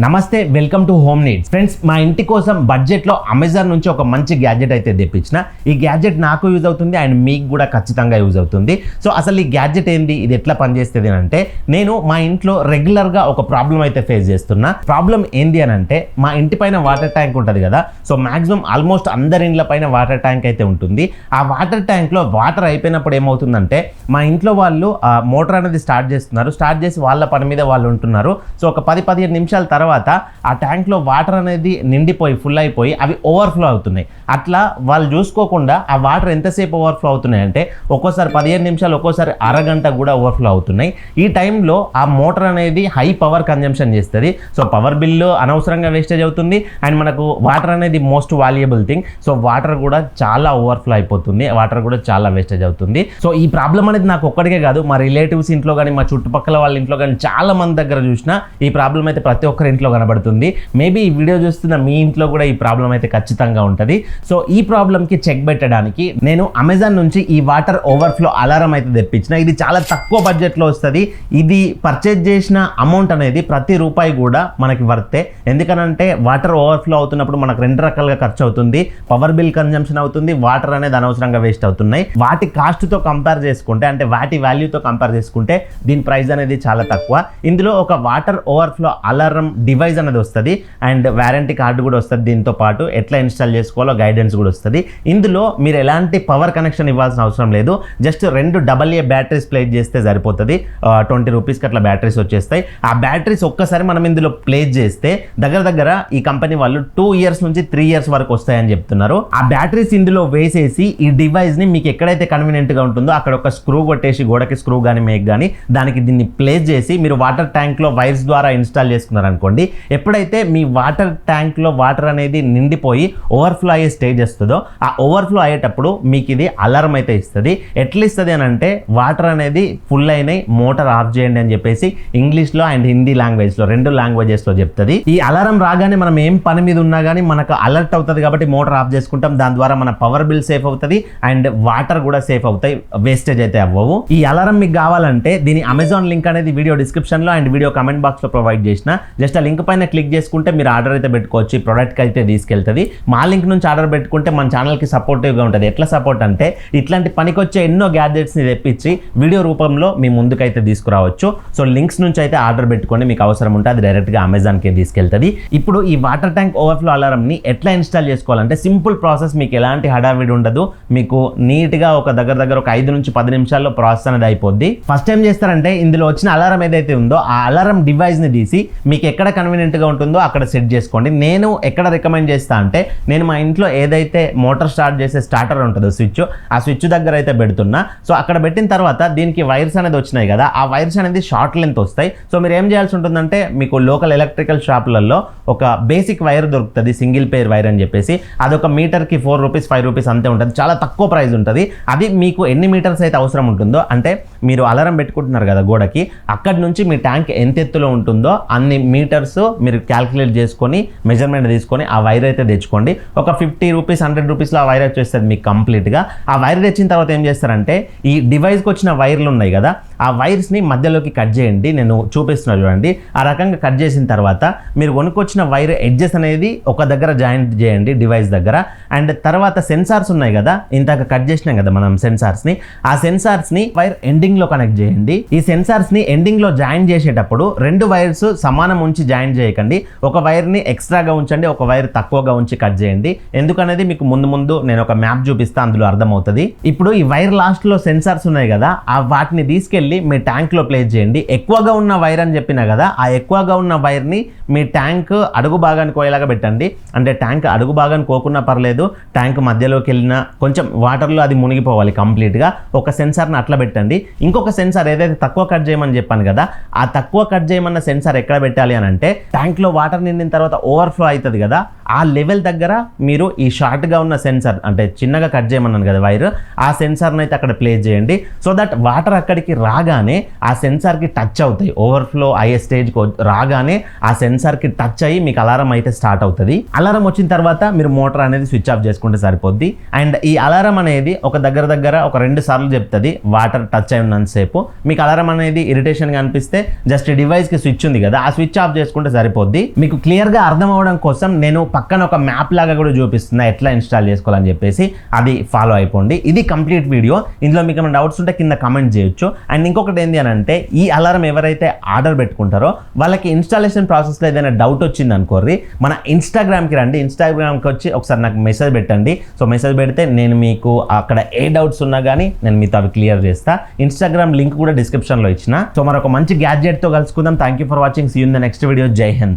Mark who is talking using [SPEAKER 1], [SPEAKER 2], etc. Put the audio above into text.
[SPEAKER 1] నమస్తే, welcome to home needs. Friends, మా ఇంటి కోసం బడ్జెట్లో అమెజాన్ నుంచి ఒక మంచి గ్యాడ్జెట్ అయితే తెప్పించిన. ఈ గ్యాడ్జెట్ నాకు యూజ్ అవుతుంది అండ్ మీకు కూడా ఖచ్చితంగా యూజ్ అవుతుంది. సో అసలు ఈ గ్యాడ్జెట్ ఏంది, ఇది ఎట్లా పనిచేస్తుంది అంటే, నేను మా ఇంట్లో రెగ్యులర్గా ఒక ప్రాబ్లం అయితే ఫేస్ చేస్తున్నా. ప్రాబ్లం ఏంది అని అంటే, మా ఇంటి పైన వాటర్ ట్యాంక్ ఉంటుంది కదా. సో మాక్సిమం ఆల్మోస్ట్ అందరి ఇండ్ల పైన వాటర్ ట్యాంక్ అయితే ఉంటుంది. ఆ వాటర్ ట్యాంక్లో వాటర్ అయిపోయినప్పుడు ఏమవుతుందంటే, మా ఇంట్లో వాళ్ళు మోటార్ అనేది స్టార్ట్ చేసి వాళ్ళ పని మీద వాళ్ళు ఉంటున్నారు. సో ఒక 10-15 నిమిషాల తర్వాత ఆ ట్యాంక్లో వాటర్ అనేది నిండిపోయి ఫుల్ అయిపోయి అవి ఓవర్ఫ్లో అవుతున్నాయి. అట్లా వాళ్ళు చూసుకోకుండా ఆ వాటర్ ఎంతసేపు ఓవర్ఫ్లో అవుతున్నాయి అంటే, ఒక్కోసారి 15 నిమిషాలు, ఒక్కోసారి అరగంట కూడా ఓవర్ఫ్లో అవుతున్నాయి. ఈ టైంలో ఆ మోటార్ అనేది హై పవర్ కన్జంప్షన్ చేస్తుంది. సో పవర్ బిల్లు అనవసరంగా వేస్టేజ్ అవుతుంది అండ్ మనకు వాటర్ అనేది most valuable thing. So water కూడా చాలా ఓవర్ఫ్లో అయిపోతుంది, వాటర్ కూడా చాలా వేస్టేజ్ అవుతుంది. సో ఈ ప్రాబ్లం అనేది నాకు ఒక్కడికే కాదు, మా రిలేటివ్స్ ఇంట్లో కానీ, మా చుట్టుపక్కల వాళ్ళ ఇంట్లో కానీ చాలా మంది దగ్గర చూసినా ఈ ప్రాబ్లం అయితే ప్రతి ఒక్కరి ఇంట్లో కనబడుతుంది. మేబీ ఈ వీడియో చూస్తున్న మీ ఇంట్లో కూడా ఈ ప్రాబ్లం అయితే ఖచ్చితంగా ఉంటుంది. సో ఈ ప్రాబ్లంకి చెక్ పెట్టడానికి నేను అమెజాన్ నుంచి ఈ వాటర్ ఓవర్ఫ్లో అలారం అయితే తెప్పించిన. ఇది చాలా తక్కువ బడ్జెట్లో వస్తుంది. ఇది పర్చేజ్ చేసిన అమౌంట్ అనేది ప్రతి రూపాయి కూడా మనకి వర్తే. ఎందుకనంటే వాటర్ ఓవర్ఫ్లో అవుతున్నప్పుడు మనకు 2 రకాలుగా ఖర్చు అవుతుంది. పవర్ బిల్ కన్జంప్షన్ అవుతుంది, వాటర్ అనేది అనవసరంగా వేస్ట్ అవుతున్నాయి. వాటి కాస్ట్తో కంపేర్ చేసుకుంటే, అంటే వాటి వాల్యూతో కంపేర్ చేసుకుంటే దీని ప్రైస్ అనేది చాలా తక్కువ. ఇందులో ఒక వాటర్ ఓవర్ఫ్లో అలారం డివైస్ అనేది వస్తుంది అండ్ వారంటీ కార్డు కూడా వస్తుంది. దీంతో పాటు ఎట్లా ఇన్స్టాల్ చేసుకోవాలో గైడెన్స్ కూడా వస్తుంది. ఇందులో మీరు ఎలాంటి పవర్ కనెక్షన్ ఇవ్వాల్సిన అవసరం లేదు. జస్ట్ 2 AA బ్యాటరీస్ ప్లేస్ చేస్తే సరిపోతుంది. 20 రూపీస్కి అట్లా బ్యాటరీస్ వచ్చేస్తాయి. ఆ బ్యాటరీస్ ఒక్కసారి మనం ఇందులో ప్లేస్ చేస్తే దగ్గర ఈ కంపెనీ వాళ్ళు 2 ఇయర్స్ నుంచి 3 ఇయర్స్ వరకు వస్తాయని చెప్తున్నారు. ఆ బ్యాటరీస్ ఇందులో వేసేసి ఈ డివైస్ ని మీకు ఎక్కడైతే కన్వీనియంట్ గా ఉంటుందో అక్కడ ఒక స్క్రూ కొట్టేసి, గోడకి స్క్రూ కానీ మేక్ కానీ దానికి దీన్ని ప్లేస్ చేసి మీరు వాటర్ ట్యాంక్ లో వైర్స్ ద్వారా ఇన్స్టాల్ చేసుకున్నారు అనుకోండి. ఎప్పుడైతే మీ వాటర్ ట్యాంక్ లో వాటర్ అనేది నిండిపోయి ఓవర్ఫ్లో అయ్యే స్టేజ్ వస్తుందో, ఆ ఓవర్ఫ్లో అయ్యేటప్పుడు మీకు ఇది అలారం అయితే ఇస్తుంది. ఎట్లా ఇస్తుంది అని అంటే, వాటర్ అనేది ఫుల్ అయినాయి, మోటార్ ఆఫ్ చేయండి అని చెప్పేసి ఇంగ్లీష్లో అండ్ హిందీ లాంగ్వేజ్లో 2 లాంగ్వేజెస్లో చెప్తుంది. ఈ అలారం రాగానే మనం ఏం పని మీద ఉన్నా కానీ మనకు అలర్ట్ అవుతుంది కాబట్టి మోటార్ ఆఫ్ చేసుకుంటాం. దాని ద్వారా మన పవర్ బిల్ సేఫ్ అవుతుంది అండ్ వాటర్ కూడా సేఫ్ అవుతాయి, వేస్టేజ్ అయితే అవ్వవు. ఈ అలారం మీకు కావాలంటే దీని అమెజాన్ లింక్ అనేది వీడియో డిస్క్రిప్షన్లో అండ్ వీడియో కమెంట్ బాక్స్లో ప్రొవైడ్ చేసిన. జస్ట్ ఆ లింక్ పైన క్లిక్ చేసుకుంటే మీరు ఆర్డర్ అయితే పెట్టుకోవచ్చు. ఈ ప్రోడక్ట్కి అయితే తీసుకెళ్తుంది. మా లింక్ నుంచి ఆర్డర్ పెట్టుకుంటే మన ఛానల్కి సపోర్టివ్గా ఉంటుంది. ఎట్లా సపోర్ట్ అంటే, ఇట్లాంటి పనికొచ్చే ఎన్నో గ్యాడ్జెట్స్ని తెప్పించి వీడియో రూపంలో మీ ముందుకైతే తీసుకురావచ్చు. సో లింక్స్ నుంచి అయితే ఆర్డర్ పెట్టుకోండి, మీకు అవసరం ఉంటే అది డైరెక్ట్గా అమెజాన్కి తీసుకెళ్తుంది. ఇప్పుడు ఈ వాటర్ ట్యాంక్ ఓవర్ఫ్లో అలారంని ఎట్లా ఇన్స్టాల్ చేసుకోవాలంటే సింపుల్ ప్రాసెస్, మీకు ఎలాంటి హడావిడి ఉండదు. మీకు నీట్గా ఒక దగ్గర ఒక 5 నుంచి 10 నిమిషాల్లో ప్రాసెస్ అనేది అయిపోద్ది. ఫస్ట్ ఏం చేస్తారంటే, ఇందులో వచ్చిన అలారం ఏదైతే ఉందో ఆ అలారం డివైస్ని తీసి మీకు ఎక్కడ కన్వీనియంట్గా ఉంటుందో అక్కడ సెట్ చేసుకోండి. నేను ఎక్కడ రికమెండ్ చేస్తా అంటే, నేను మా ఇంట్లో ఏదైతే మోటార్ స్టార్ట్ చేసే స్టార్టర్ ఉంటుందో స్విచ్, ఆ స్విచ్ దగ్గర అయితే పెడుతున్నా. సో అక్కడ పెట్టిన తర్వాత దీనికి వైర్స్ అనేది వచ్చినాయి కదా, ఆ వైర్స్ అనేది షార్ట్ లెంత్ వస్తాయి. సో మీరు ఏం చేయాల్సి ఉంటుందంటే, మీకు లోకల్ ఎలక్ట్రికల్ షాపులలో ఒక బేసిక్ వైర్ దొరుకుతుంది, సింగిల్ పేర్ వైర్ అని చెప్పేసి. అదొక మీటర్కి 4 రూపీస్ 5 రూపీస్ అంతే ఉంటుంది, చాలా తక్కువ ప్రైస్ ఉంటుంది. అది మీకు ఎన్ని మీటర్స్ అయితే అవసరం ఉంటుందో, అంటే మీరు అలారం పెట్టుకుంటున్నారు కదా గోడకి, అక్కడి నుంచి మీ ట్యాంక్ ఎంత ఎత్తులో ఉంటుందో అన్ని మీటర్స్ మీరు క్యాల్కులేట్ చేసుకొని మెజర్మెంట్ తీసుకొని ఆ వైర్ అయితే తెచ్చుకోండి. ఒక 50 రూపీస్ 100 రూపీస్లో ఆ వైర్ వచ్చేస్తుంది మీకు కంప్లీట్గా. ఆ వైర్ తెచ్చిన తర్వాత ఏం చేస్తారంటే, ఈ డివైస్కి వచ్చిన వైర్లు ఉన్నాయి కదా, ఆ వైర్స్ని మధ్యలోకి కట్ చేయండి. నేను చూపిస్తున్నాను చూడండి. ఆ రకంగా కట్ చేసిన తర్వాత మీరు కొనుక్కొచ్చిన వైర్ ఎడ్జెస్ అనేది ఒక దగ్గర జాయింట్ చేయండి డివైస్ దగ్గర. అండ్ తర్వాత సెన్సార్స్ ఉన్నాయి కదా, ఇంతక కట్ చేసినాం కదా మనం సెన్సార్స్ని, ఆ సెన్సార్స్ని వైర్ ఎండింగ్లో కనెక్ట్ చేయండి. ఈ సెన్సార్స్ని ఎండింగ్లో జాయిన్ చేసేటప్పుడు 2 వైర్స్ సమానం ఉంచి జాయిన్ చేయకండి. ఒక వైర్ని ఎక్స్ట్రాగా ఉంచండి, ఒక వైర్ తక్కువగా ఉంచి కట్ చేయండి. ఎందుకనేది మీకు ముందు నేను ఒక మ్యాప్ చూపిస్తా, అందులో అర్థమవుతుంది. ఇప్పుడు ఈ వైర్ లాస్ట్లో సెన్సార్స్ ఉన్నాయి కదా, ఆ వాటిని తీసుకెళ్ళి మీ ట్యాంక్లో ప్లేస్ చేయండి. ఎక్కువగా ఉన్న వైర్ అని చెప్పినా కదా, ఆ ఎక్కువగా ఉన్న వైర్ని మీ ట్యాంక్ అడుగు భాగానికి పోయేలాగా పెట్టండి. అంటే ట్యాంక్ అడుగు భాగానికి పోకున్నా పర్లేదు, ట్యాంక్ మధ్యలోకి వెళ్ళినా కొంచెం వాటర్లో అది మునిగిపోవాలి కంప్లీట్గా. ఒక సెన్సార్ని అట్లా పెట్టండి. ఇంకొక సెన్సార్ ఏదైతే తక్కువ కట్ చేయమని చెప్పాను కదా, ఆ తక్కువ కట్ చేయమన్న సెన్సార్ ఎక్కడ పెట్టాలి అని అంటే, ట్యాంక్లో వాటర్ నిండిన తర్వాత ఓవర్ఫ్లో అవుతుంది కదా, ఆ లెవెల్ దగ్గర మీరు ఈ షార్ట్గా ఉన్న సెన్సార్ అంటే చిన్నగా కట్ చేయమన్నాను కదా వైర్, ఆ సెన్సార్ని అయితే అక్కడ ప్లేస్ చేయండి. సో దట్ వాటర్ అక్కడికి రాగానే ఆ సెన్సార్కి టచ్ అవుతాయి. ఓవర్ఫ్లో అయ్యే స్టేజ్కి రాగానే ఆ సెన్సార్కి టచ్ అయ్యి మీకు అలారం అయితే స్టార్ట్ అవుతుంది. అలారం వచ్చిన తర్వాత మీరు మోటార్ అనేది స్విచ్ ఆఫ్ చేసుకుంటే సరిపోద్ది. అండ్ ఈ అలారం అనేది ఒక దగ్గర ఒక 2 సార్లు చెప్తుంది వాటర్ టచ్ అయి ఉన్నంతసేపు. మీకు అలారం అనేది ఇరిటేషన్గా అనిపిస్తే జస్ట్ డివైస్కి స్విచ్ ఉంది కదా, ఆ స్విచ్ ఆఫ్ చేసుకుంటే సరిపోద్ది. మీకు క్లియర్గా అర్థం అవ్వడం కోసం నేను పక్కన ఒక మ్యాప్ లాగా కూడా చూపిస్తున్నా ఎట్లా ఇన్స్టాల్ చేసుకోవాలని చెప్పేసి, అది ఫాలో అయిపోండి. ఇది కంప్లీట్ వీడియో. ఇందులో మీకు ఏమైనా డౌట్స్ ఉంటే కింద కమెంట్ చేయొచ్చు. అండ్ ఇంకొకటి ఏంటి అని అంటే, ఈ అలారం ఎవరైతే ఆర్డర్ పెట్టుకుంటారో వాళ్ళకి ఇన్స్టాలేషన్ ప్రాసెస్లో ఏదైనా డౌట్ వచ్చింది అనుకోర్రి, మన ఇన్స్టాగ్రామ్కి రండి. ఇన్స్టాగ్రామ్కి వచ్చి ఒకసారి నాకు మెసేజ్ పెట్టండి. సో మెసేజ్ పెడితే నేను మీకు అక్కడ ఏ డౌట్స్ ఉన్నా కానీ నేను మీతో అవి క్లియర్ చేస్తా. ఇన్స్టాగ్రామ్ లింక్ కూడా డిస్క్రిప్షన్లో ఇచ్చిన. సో మరొక మంచి గ్యాడ్జెట్తో కలుసుకుందాం. Thank you for watching. See you in the next video. జై హింద్.